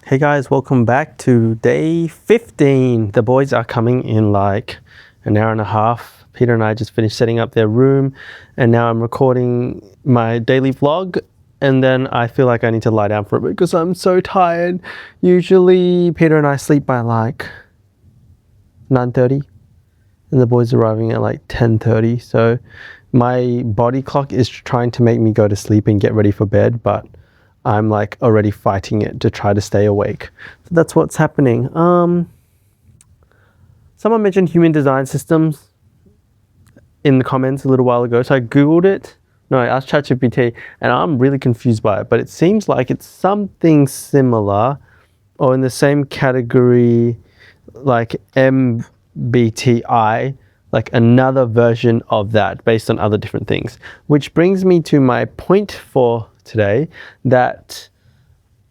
Hey guys, welcome back to day 15. The boys are coming in like an hour and a half. Peter and I just finished setting up their room and now I'm recording my daily vlog, and then I feel like I need to lie down for a bit because I'm so tired. Usually Peter and I sleep by like 9:30 and the boys arriving at like 10:30. So my body clock is trying to make me go to sleep and get ready for bed, but I'm like already fighting it to try to stay awake. So that's what's happening. Someone mentioned human design systems in the comments a little while ago. So I Googled it. No, I asked ChatGPT and I'm really confused by it, but it seems like it's something similar or in the same category like MBTI, like another version of that based on other different things. Which brings me to my point for today, that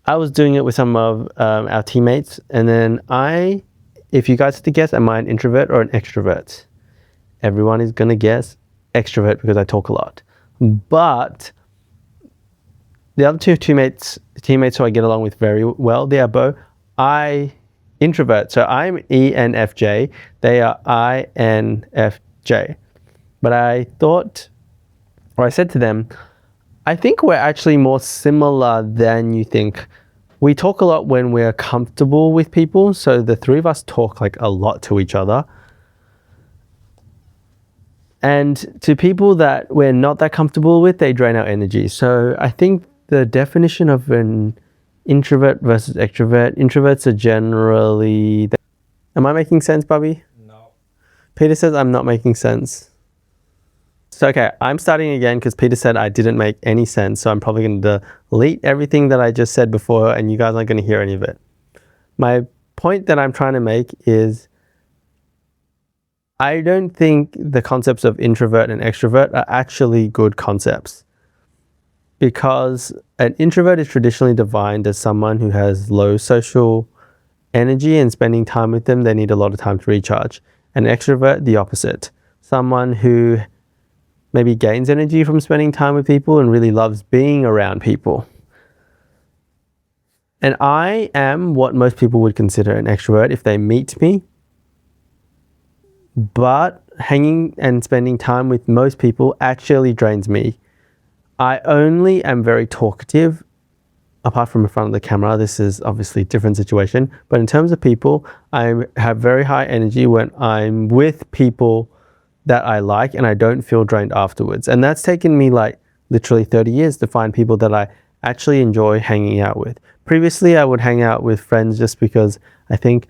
I was doing it with some of our teammates, and then if you guys had to guess, am I an introvert or an extrovert? Everyone is gonna guess extrovert because I talk a lot. But the other two teammates who I get along with very well, they are both introvert. So I'm ENFJ, they are INFJ. But I said to them, I think we're actually more similar than you think. We talk a lot when we're comfortable with people. So the three of us talk like a lot to each other. And to people that we're not that comfortable with, they drain our energy. So I think the definition of an introvert versus extrovert, introverts are generally... Am I making sense, Bubby? No. Peter says I'm not making sense. So, okay, I'm starting again because Peter said I didn't make any sense. So I'm probably going to delete everything that I just said before and you guys aren't going to hear any of it. My point that I'm trying to make is I don't think the concepts of introvert and extrovert are actually good concepts, because an introvert is traditionally defined as someone who has low social energy, and spending time with them, they need a lot of time to recharge. An extrovert, the opposite. Someone who maybe gains energy from spending time with people and really loves being around people. And I am what most people would consider an extrovert if they meet me. But hanging and spending time with most people actually drains me. I only am very talkative, apart from in front of the camera. This is obviously a different situation. But in terms of people, I have very high energy when I'm with people that I like, and I don't feel drained afterwards. And that's taken me like literally 30 years to find people that I actually enjoy hanging out with. Previously, I would hang out with friends just because I think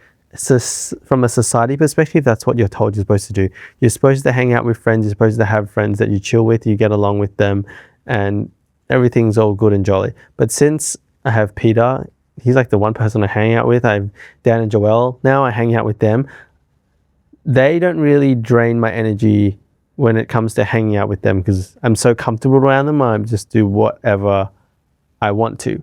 from a society perspective, that's what you're told you're supposed to do. You're supposed to hang out with friends. You're supposed to have friends that you chill with, you get along with them, and everything's all good and jolly. But since I have Peter, he's like the one person I hang out with. I have Dan and Joelle now, I hang out with them. They don't really drain my energy when it comes to hanging out with them because I'm so comfortable around them. I just do whatever I want to.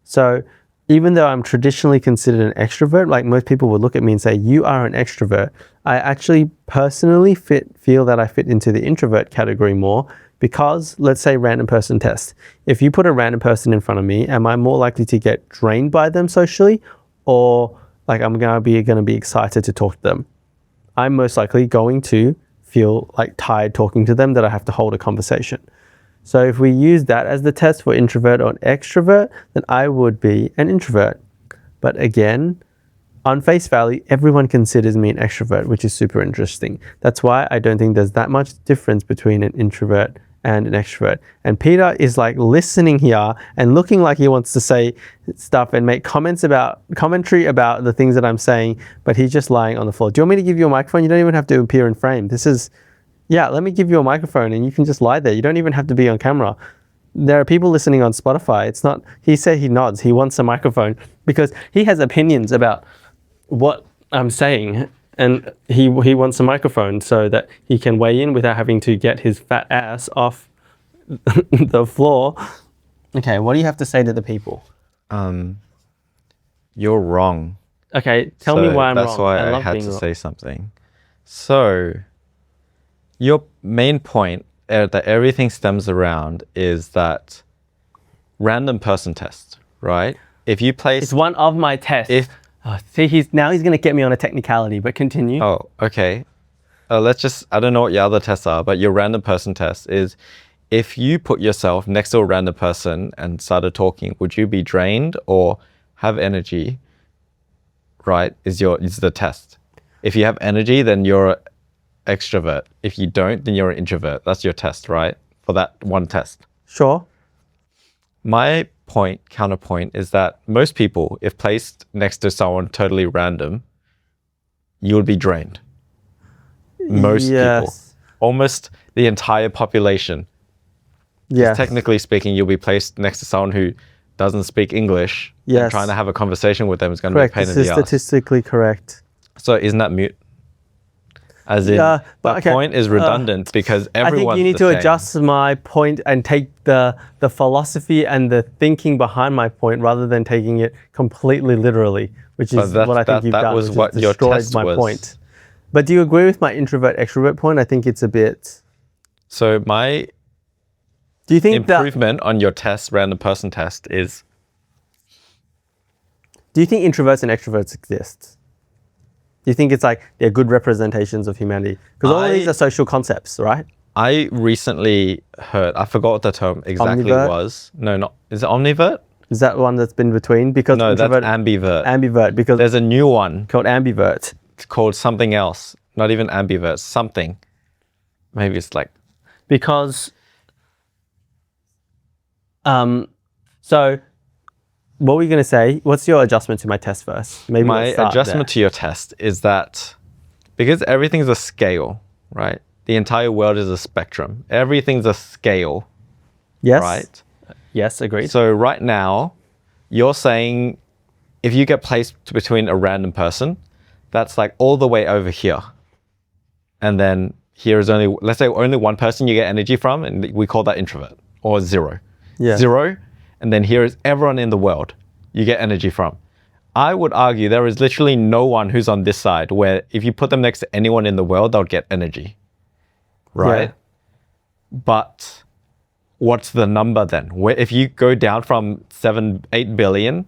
So even though I'm traditionally considered an extrovert, like most people would look at me and say, you are an extrovert, I actually personally feel that I fit into the introvert category more, because let's say random person test. If you put a random person in front of me, am I more likely to get drained by them socially, or like I'm gonna be excited to talk to them? I'm most likely going to feel like tired talking to them, that I have to hold a conversation. So if we use that as the test for introvert or extrovert, then I would be an introvert. But again, on face value, everyone considers me an extrovert, which is super interesting. That's why I don't think there's that much difference between an introvert and an extrovert. And Peter is like listening here and looking like he wants to say stuff and make commentary about the things that I'm saying, but he's just lying on the floor. Do you want me to give you a microphone? You don't even have to appear in frame. Let me give you a microphone and you can just lie there. You don't even have to be on camera. There are people listening on Spotify. He said he nods. He wants a microphone because he has opinions about what I'm saying, and he wants a microphone so that he can weigh in without having to get his fat ass off the floor. Okay, what do you have to say to the people? You're wrong. Okay, tell me why I'm wrong. That's why I had to say something. So, your main point that everything stems around is that random person test, right? if you place... It's one of my tests. See, he's going to get me on a technicality, but continue. Oh, okay. Let's just, I don't know what your other tests are, but your random person test is if you put yourself next to a random person and started talking, would you be drained or have energy? Right, is the test. If you have energy, then you're an extrovert. If you don't, then you're an introvert. That's your test, right? For that one test. Sure. My counterpoint is that most people, if placed next to someone totally random, you would be drained. Most people. Almost the entire population. Yes. Technically speaking, you'll be placed next to someone who doesn't speak English. Yes. And trying to have a conversation with them is going to be a pain in the This is ass. statistically correct. So isn't that mute? As in, point is redundant because everyone's I think you need to adjust my point and take the philosophy and the thinking behind my point rather than taking it completely literally, which is what I think you've done. That was what your test was. Point. But do you agree with my introvert-extrovert point? I think it's a bit... So my do you think improvement on your test, random person test, is... Do you think introverts and extroverts exist? Do you think it's like they're good representations of humanity? Because all of these are social concepts, right? I recently heard, I forgot what the term exactly was. No, not, is it omnivert? Is that one that's been between? Because no, that's ambivert. Ambivert, because there's a new one called ambivert. It's called something else. Not even ambivert, something. Maybe it's like... Because, so what were you going to say? What's your adjustment to my test first? Maybe my adjustment to your test is that because everything's a scale, right? The entire world is a spectrum. Everything's a scale. Yes. Right? Yes, agreed. So right now, you're saying if you get placed between a random person, that's like all the way over here. And then here is only, let's say only one person you get energy from, and we call that introvert, or zero. Yeah. Zero. And then here is everyone in the world you get energy from. I would argue there is literally no one who's on this side where if you put them next to anyone in the world, they'll get energy. Right? Yeah. But what's the number then? Where, if you go down from 8 billion,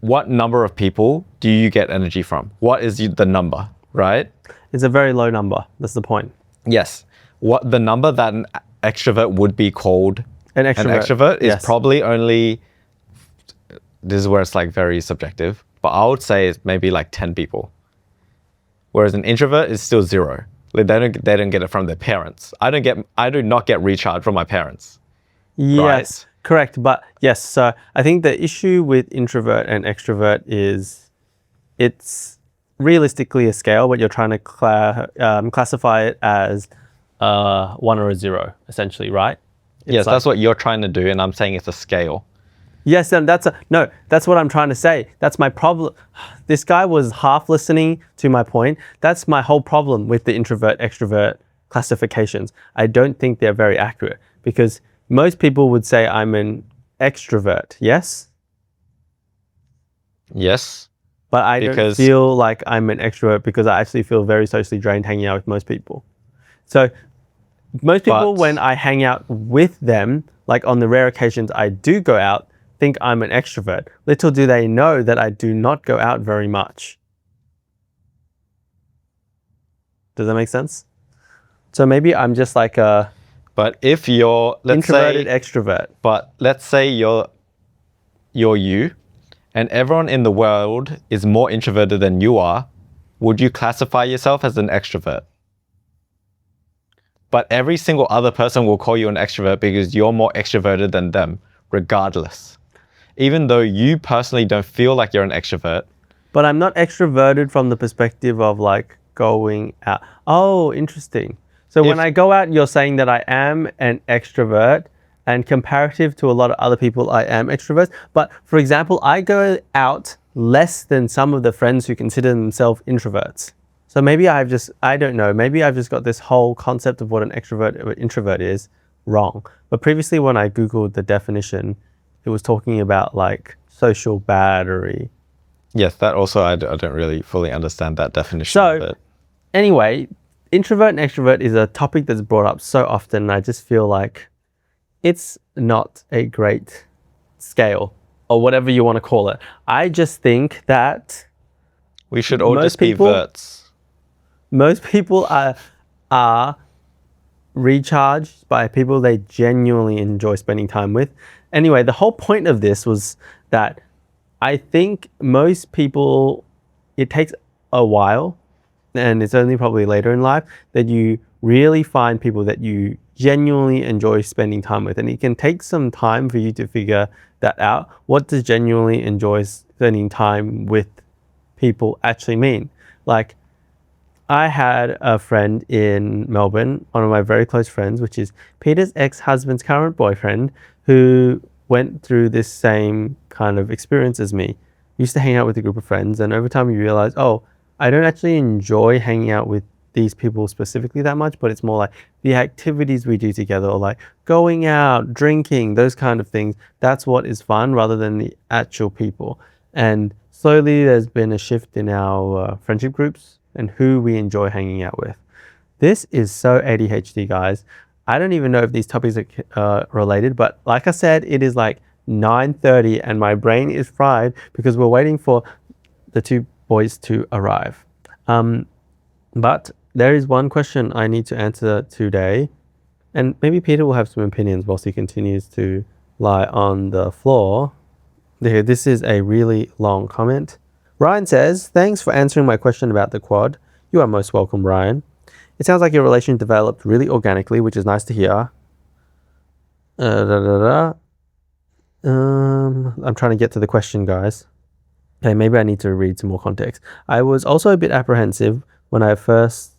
what number of people do you get energy from? What is the number, right? It's a very low number. That's the point. Yes. What the number that an extrovert would be called an extrovert is probably only, this is where it's like very subjective, but I would say it's maybe like 10 people. Whereas an introvert is still zero. They don't get it from their parents. I do not get recharge from my parents. Yes, right? Correct. But yes, so I think the issue with introvert and extrovert is it's realistically a scale, but you're trying to classify it as 1 or a 0, essentially, right? Yes, that's what you're trying to do, and I'm saying it's a scale. Yes, and that's what I'm trying to say. That's my problem. This guy was half listening to my point. That's my whole problem with the introvert-extrovert classifications. I don't think they're very accurate because most people would say I'm an extrovert, yes? Yes. But I don't feel like I'm an extrovert because I actually feel very socially drained hanging out with most people. So most people, when I hang out with them, like on the rare occasions I do go out, think I'm an extrovert. Little do they know that I do not go out very much. Does that make sense? So maybe I'm just like a... But if you're, introverted extrovert. But let's say you're you, and everyone in the world is more introverted than you are, would you classify yourself as an extrovert? But every single other person will call you an extrovert because you're more extroverted than them, regardless. Even though you personally don't feel like you're an extrovert. But I'm not extroverted from the perspective of like going out. Oh, interesting. So when I go out, you're saying that I am an extrovert, and comparative to a lot of other people, I am extrovert. But for example, I go out less than some of the friends who consider themselves introverts. So maybe I don't know, maybe I've just got this whole concept of what an extrovert or introvert is wrong. But previously when I Googled the definition, it was talking about like social battery. Yes, that also, I don't really fully understand that definition. So anyway, introvert and extrovert is a topic that's brought up so often, and I just feel like it's not a great scale. or whatever you want to call it. I just think that We should all most just be people- verts. most people are recharged by people they genuinely enjoy spending time with. Anyway, the whole point of this was that I think most people, it takes a while, and it's only probably later in life that you really find people that you genuinely enjoy spending time with. And it can take some time for you to figure that out. What does genuinely enjoy spending time with people actually mean? Like, I had a friend in Melbourne, one of my very close friends, which is Peter's ex-husband's current boyfriend, who went through this same kind of experience as me. We used to hang out with a group of friends, and over time you realize, oh, I don't actually enjoy hanging out with these people specifically that much, but it's more like the activities we do together, or like going out, drinking, those kind of things. That's what is fun rather than the actual people. And slowly there's been a shift in our friendship groups and who we enjoy hanging out with. This is so ADHD, guys. I don't even know if these topics are related, but like I said, it is like 9:30 and my brain is fried because we're waiting for the two boys to arrive. But there is one question I need to answer today, and maybe Peter will have some opinions whilst he continues to lie on the floor. There, this is a really long comment. Ryan says, thanks for answering my question about the quad. You are most welcome, Ryan. It sounds like your relation developed really organically, which is nice to hear. I'm trying to get to the question, guys. Okay, maybe I need to read some more context. I was also a bit apprehensive when I first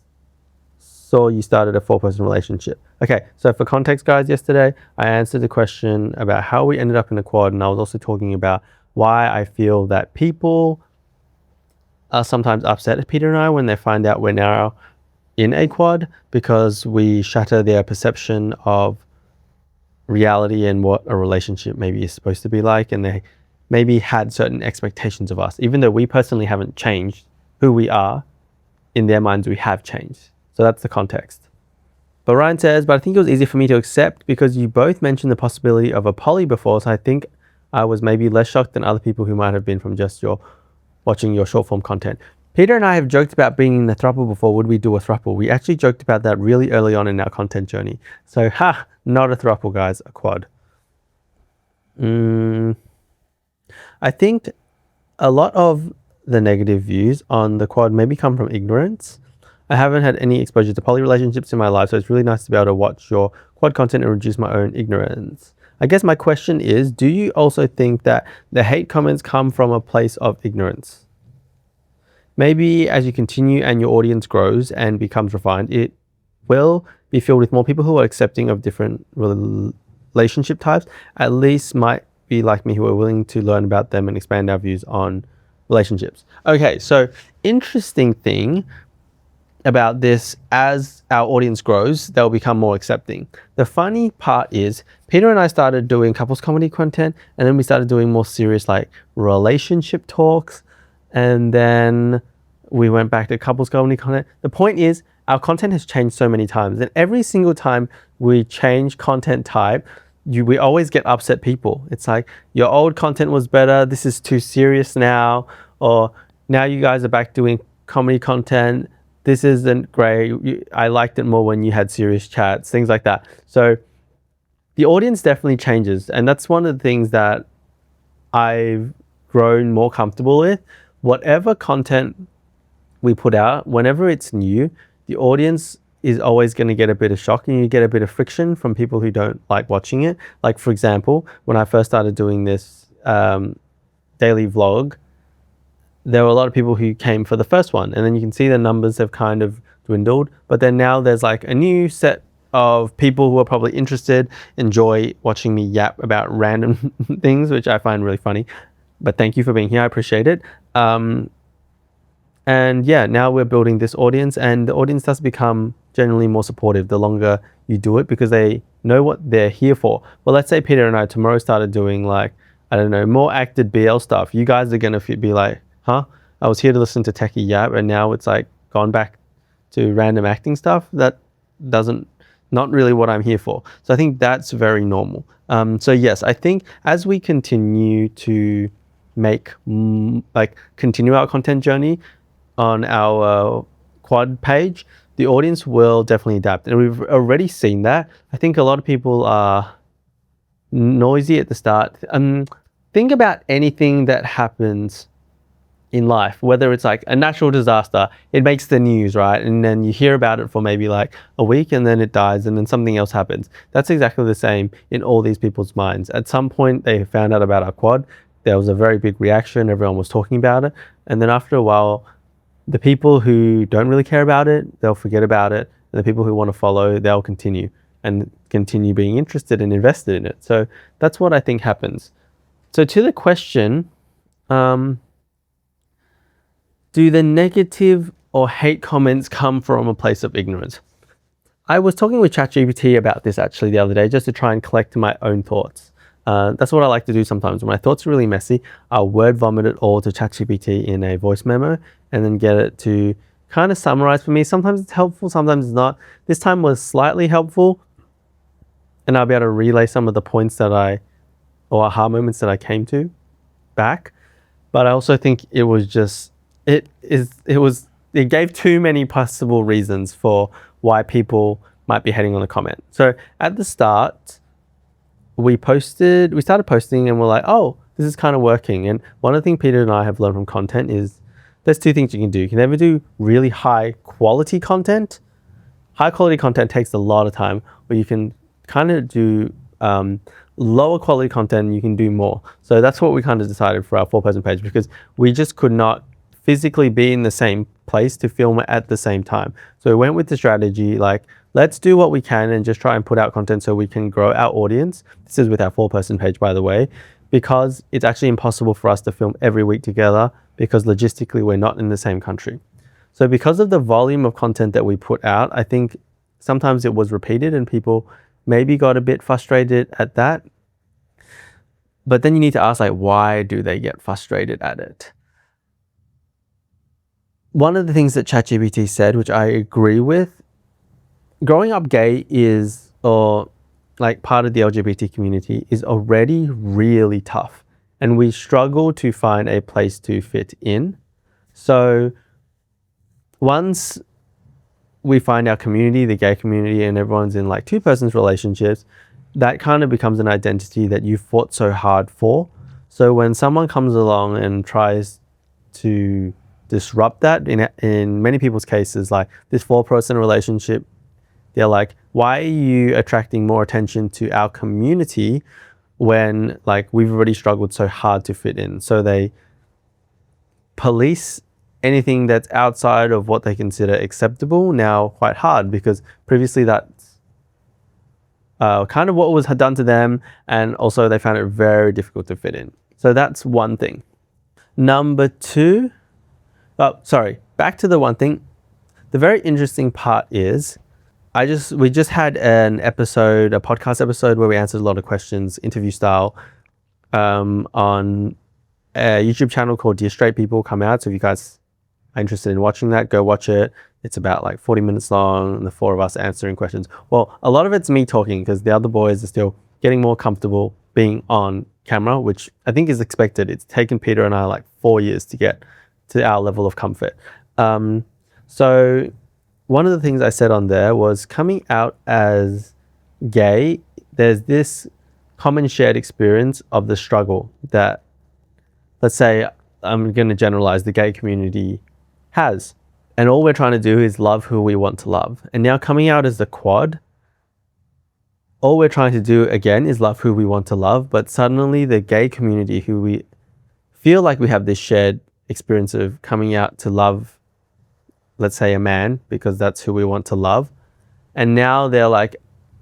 saw you started a 4-person relationship. Okay, so for context, guys, yesterday I answered the question about how we ended up in a quad, and I was also talking about why I feel that people are sometimes upset at Peter and I when they find out we're now in a quad, because we shatter their perception of reality and what a relationship maybe is supposed to be like, and they maybe had certain expectations of us. Even though we personally haven't changed who we are, in their minds we have changed. So that's the context. But Ryan says, but I think it was easy for me to accept because you both mentioned the possibility of a poly before, so I think I was maybe less shocked than other people who might have been from just watching your short form content. Peter and I have joked about being in a throuple before. Would we do a throuple? We actually joked about that really early on in our content journey. So, not a throuple, guys, a quad. I think a lot of the negative views on the quad maybe come from ignorance. I haven't had any exposure to poly relationships in my life, so it's really nice to be able to watch your quad content and reduce my own ignorance. I guess my question is, do you also think that the hate comments come from a place of ignorance? Maybe as you continue and your audience grows and becomes refined, it will be filled with more people who are accepting of different relationship types, at least might be like me, who are willing to learn about them and expand our views on relationships. Okay, so interesting thing about this, as our audience grows, they'll become more accepting. The funny part is Peter and I started doing couples comedy content, and then we started doing more serious like relationship talks, and then we went back to couples comedy content. The point is our content has changed so many times, and every single time we change content type, we always get upset people. It's like, your old content was better, this is too serious now, or now you guys are back doing comedy content, this isn't great, I liked it more when you had serious chats, things like that. So the audience definitely changes, and that's one of the things that I've grown more comfortable with. Whatever content we put out, whenever it's new, the audience is always going to get a bit of shock, and you get a bit of friction from people who don't like watching it. Like, for example, when I first started doing this daily vlog, there were a lot of people who came for the first one, and then you can see the numbers have kind of dwindled. But then now there's like a new set of people who are probably interested, enjoy watching me yap about random things, which I find really funny. But thank you for being here, I appreciate it. And yeah, now we're building this audience, and the audience does become generally more supportive the longer you do it, because they know what they're here for. Well, let's say Peter and I tomorrow started doing like, I don't know, more acted BL stuff. You guys are going to be like, huh? I was here to listen to techie yap, and now it's like gone back to random acting stuff. That doesn't not really what I'm here for. So I think that's very normal. So yes, I think as we continue to make continue our content journey on our quad page, the audience will definitely adapt, and we've already seen that. I think a lot of people are noisy at the start. Think about anything that happens in life, whether it's like a natural disaster, it makes the news, right? And then you hear about it for maybe like a week, and then it dies, and then something else happens. That's exactly the same in all these people's minds. At some point, they found out about our quad. There was a very big reaction. Everyone was talking about it. And then after a while, the people who don't really care about it, they'll forget about it. And the people who want to follow, they'll continue being interested and invested in it. So that's what I think happens. So to the question, do the negative or hate comments come from a place of ignorance? I was talking with ChatGPT about this actually the other day, just to try and collect my own thoughts. That's what I like to do sometimes. When my thoughts are really messy, I'll word vomit it all to ChatGPT in a voice memo and then get it to kind of summarize for me. Sometimes it's helpful, sometimes it's not. This time was slightly helpful, and I'll be able to relay some of the points or aha moments that I came to back. But I also think it gave too many possible reasons for why people might be hating on the comment. So at the start, we started posting and we're like, oh, this is kind of working. And one of the things Peter and I have learned from content is there's two things you can do. You can either do really high quality content. High quality content takes a lot of time, or you can kind of do lower quality content and you can do more. So that's what we kind of decided for our 4-person page, because we just could not physically be in the same place to film it at the same time. So we went with the strategy, like, let's do what we can and just try and put out content so we can grow our audience. This is with our 4-person page, by the way, because it's actually impossible for us to film every week together because logistically we're not in the same country. So because of the volume of content that we put out, I think sometimes it was repeated and people maybe got a bit frustrated at that. But then you need to ask, like, why do they get frustrated at it? One of the things that ChatGPT said, which I agree with, growing up gay or like part of the LGBT community is already really tough. And we struggle to find a place to fit in. So once we find our community, the gay community, and everyone's in like 2-person relationships, that kind of becomes an identity that you fought so hard for. So when someone comes along and tries to disrupt that, in many people's cases, like this 4-person relationship, they're like, why are you attracting more attention to our community when like we've already struggled so hard to fit in? So they police anything that's outside of what they consider acceptable now quite hard, because previously that's kind of what was done to them, and also they found it very difficult to fit in. So that's one thing. Number two, back to the one thing. The very interesting part is we just had a podcast episode where we answered a lot of questions, interview style, on a YouTube channel called Dear Straight People Come Out. So if you guys are interested in watching that, go watch it. It's about like 40 minutes long, and the 4 of us answering questions. Well, a lot of it's me talking because the other boys are still getting more comfortable being on camera, which I think is expected. It's taken Peter and I like 4 years to get to our level of comfort. So one of the things I said on there was, coming out as gay, there's this common shared experience of the struggle that, let's say, I'm going to generalize, the gay community has. And all we're trying to do is love who we want to love. And now coming out as the quad, all we're trying to do again is love who we want to love. But suddenly the gay community, who we feel like we have this shared experience of coming out to love, let's say, a man, because that's who we want to love. And now they're like,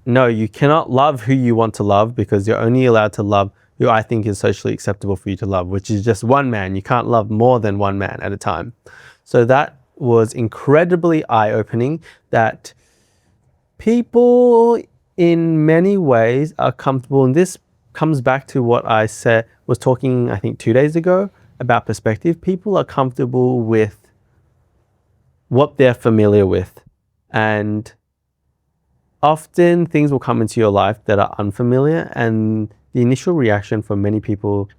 no, you cannot love who you want to love, because you're only allowed to love who I think is socially acceptable for you to love, which is just one man. You can't love more than one man at a time. So that was incredibly eye-opening, that people in many ways are comfortable. And this comes back to what I was talking, I think 2 days ago, about perspective. People are comfortable with what they're familiar with. And often things will come into your life that are unfamiliar, and the initial reaction for many people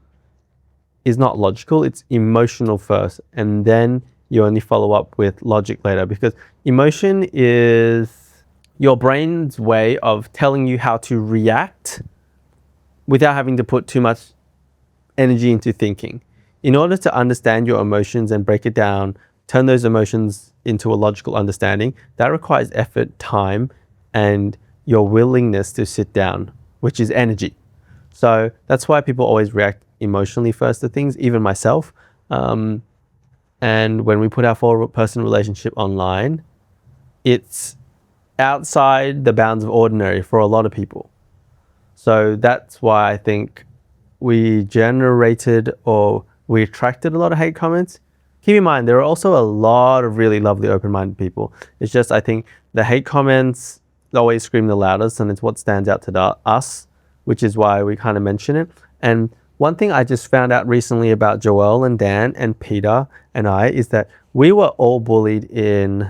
is not logical, it's emotional first, and then you only follow up with logic later, because emotion is your brain's way of telling you how to react without having to put too much energy into thinking. In order to understand your emotions and break it down, turn those emotions into a logical understanding, that requires effort, time, and your willingness to sit down, which is energy. So that's why people always react emotionally first to things, even myself. And when we put our 4-person relationship online, it's outside the bounds of ordinary for a lot of people. So that's why I think we attracted a lot of hate comments. Keep in mind, there are also a lot of really lovely open-minded people. It's just, I think the hate comments always scream the loudest, and it's what stands out to us, which is why we kind of mention it. And one thing I just found out recently about Joel and Dan and Peter and I is that we were all bullied in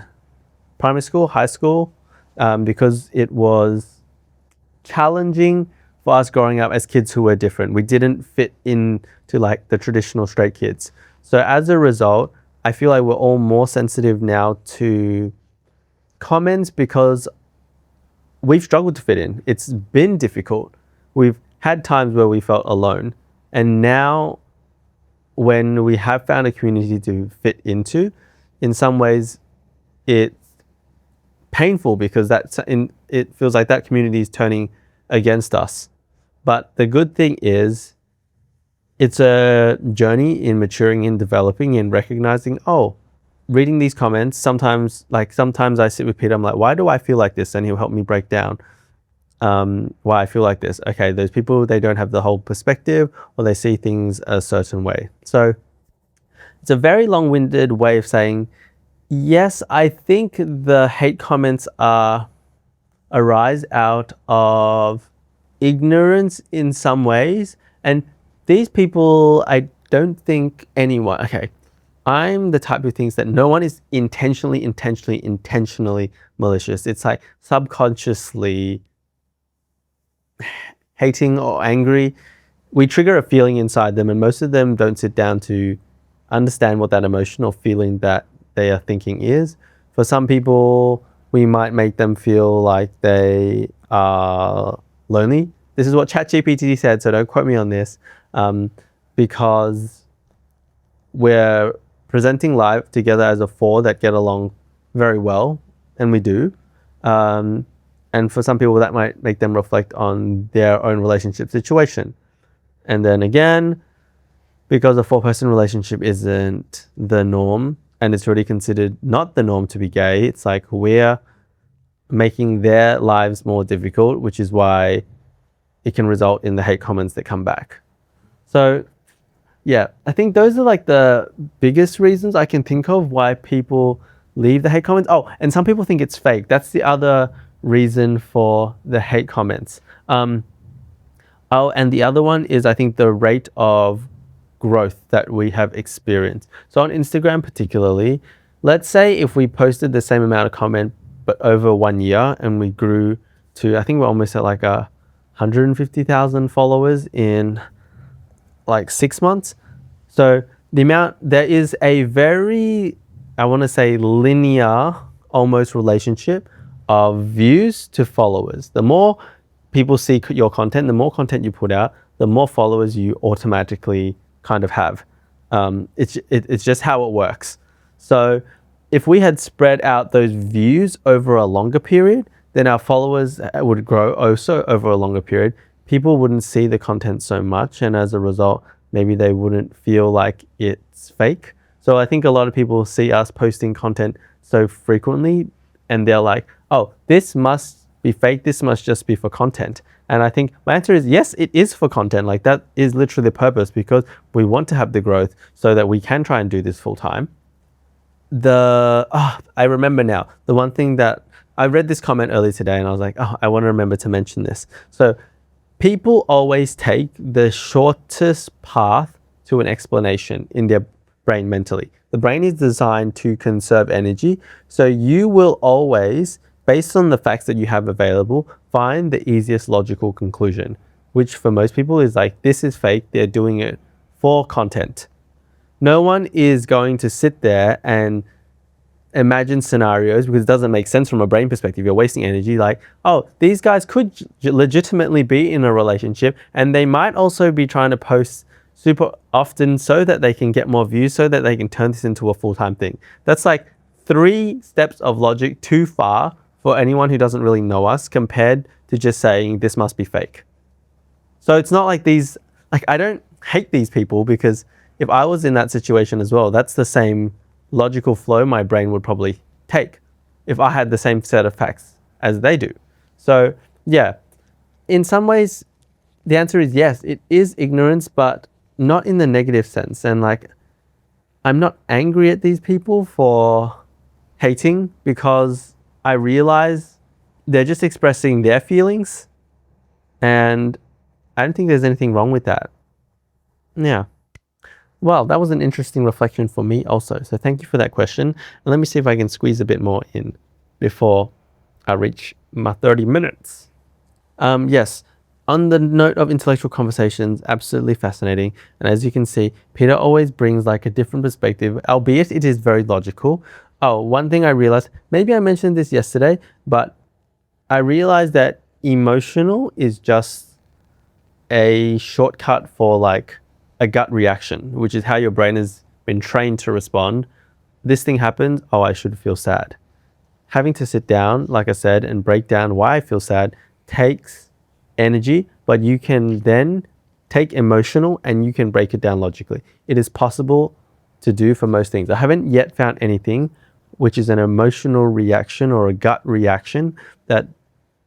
primary school, high school, because it was challenging for us growing up as kids who were different. We didn't fit into like the traditional straight kids. So as a result, I feel like we're all more sensitive now to comments because we've struggled to fit in. It's been difficult. We've had times where we felt alone. And now when we have found a community to fit into, in some ways it's painful because it feels like that community is turning against us. But the good thing is it's a journey in maturing and developing and recognizing, reading these comments, sometimes I sit with Peter, I'm like, why do I feel like this? And he'll help me break down why I feel like this. Okay, those people, they don't have the whole perspective, or they see things a certain way. So it's a very long-winded way of saying, yes, I think the hate comments arise out of ignorance in some ways. And these people, I don't think anyone, okay, I'm the type who thinks that no one is intentionally malicious. It's like subconsciously hating or angry. We trigger a feeling inside them, and most of them don't sit down to understand what that emotion or feeling that they are thinking is. For some people, we might make them feel like they are lonely. This is what ChatGPT said, so don't quote me on this, because we're presenting live together as a 4 that get along very well, and we do. And for some people, that might make them reflect on their own relationship situation. And then again, because a 4-person relationship isn't the norm, and it's already considered not the norm to be gay, it's like we're making their lives more difficult, which is why it can result in the hate comments that come back. So yeah, I think those are like the biggest reasons I can think of why people leave the hate comments. Oh, and some people think it's fake. That's the other reason for the hate comments. And the other one is, I think, the rate of growth that we have experienced. So on Instagram particularly, let's say if we posted the same amount of comment, but over 1 year, and we grew to, I think we're almost at like 150,000 followers in like 6 months. So there is a very, I want to say, linear almost relationship of views to followers. The more people see your content, the more content you put out, the more followers you automatically kind of have. It's just how it works. So if we had spread out those views over a longer period, then our followers would grow also over a longer period. People wouldn't see the content so much, and as a result, maybe they wouldn't feel like it's fake. So I think a lot of people see us posting content so frequently, and they're like, oh, this must be fake, this must just be for content. And I think my answer is yes, it is for content. Like, that is literally the purpose, because we want to have the growth so that we can try and do this full time. I remember now, the one thing that I read this comment earlier today, and I was like, I want to remember to mention this. So people always take the shortest path to an explanation in their brain mentally. The brain is designed to conserve energy. So you will always based on the facts that you have available, find the easiest logical conclusion, which for most people is like, this is fake, they're doing it for content. No one is going to sit there and imagine scenarios because it doesn't make sense from a brain perspective. You're wasting energy. Like, oh, these guys could legitimately be in a relationship and they might also be trying to post super often so that they can get more views, so that they can turn this into a full-time thing. That's like 3 steps of logic too far for anyone who doesn't really know us compared to just saying this must be fake. So it's not like these, like, I don't hate these people, because if I was in that situation as well, that's the same logical flow my brain would probably take if I had the same set of facts as they do. So yeah, in some ways, the answer is yes, it is ignorance, but not in the negative sense. And like, I'm not angry at these people for hating, because I realize they're just expressing their feelings, and I don't think there's anything wrong with that. Yeah. Well, that was an interesting reflection for me also. So thank you for that question. And let me see if I can squeeze a bit more in before I reach my 30 minutes. Yes, on the note of intellectual conversations, absolutely fascinating. And as you can see, Peter always brings like a different perspective, albeit it is very logical. Oh, one thing I realized, maybe I mentioned this yesterday, but I realized that emotional is just a shortcut for like a gut reaction, which is how your brain has been trained to respond. This thing happens, oh, I should feel sad. Having to sit down, like I said, and break down why I feel sad takes energy, but you can then take emotional and you can break it down logically. It is possible to do for most things. I haven't yet found anything which is an emotional reaction or a gut reaction that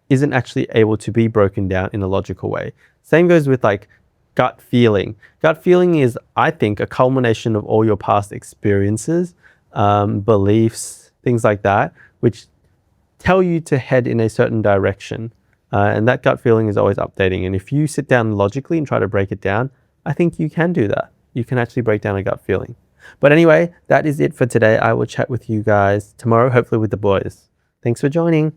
isn't actually able to be broken down in a logical way. Same goes with like gut feeling. Gut feeling is, I think, a culmination of all your past experiences, beliefs, things like that, which tell you to head in a certain direction. And that gut feeling is always updating. And if you sit down logically and try to break it down, I think you can do that. You can actually break down a gut feeling. But anyway, that is it for today. I will chat with you guys tomorrow, hopefully with the boys. Thanks for joining.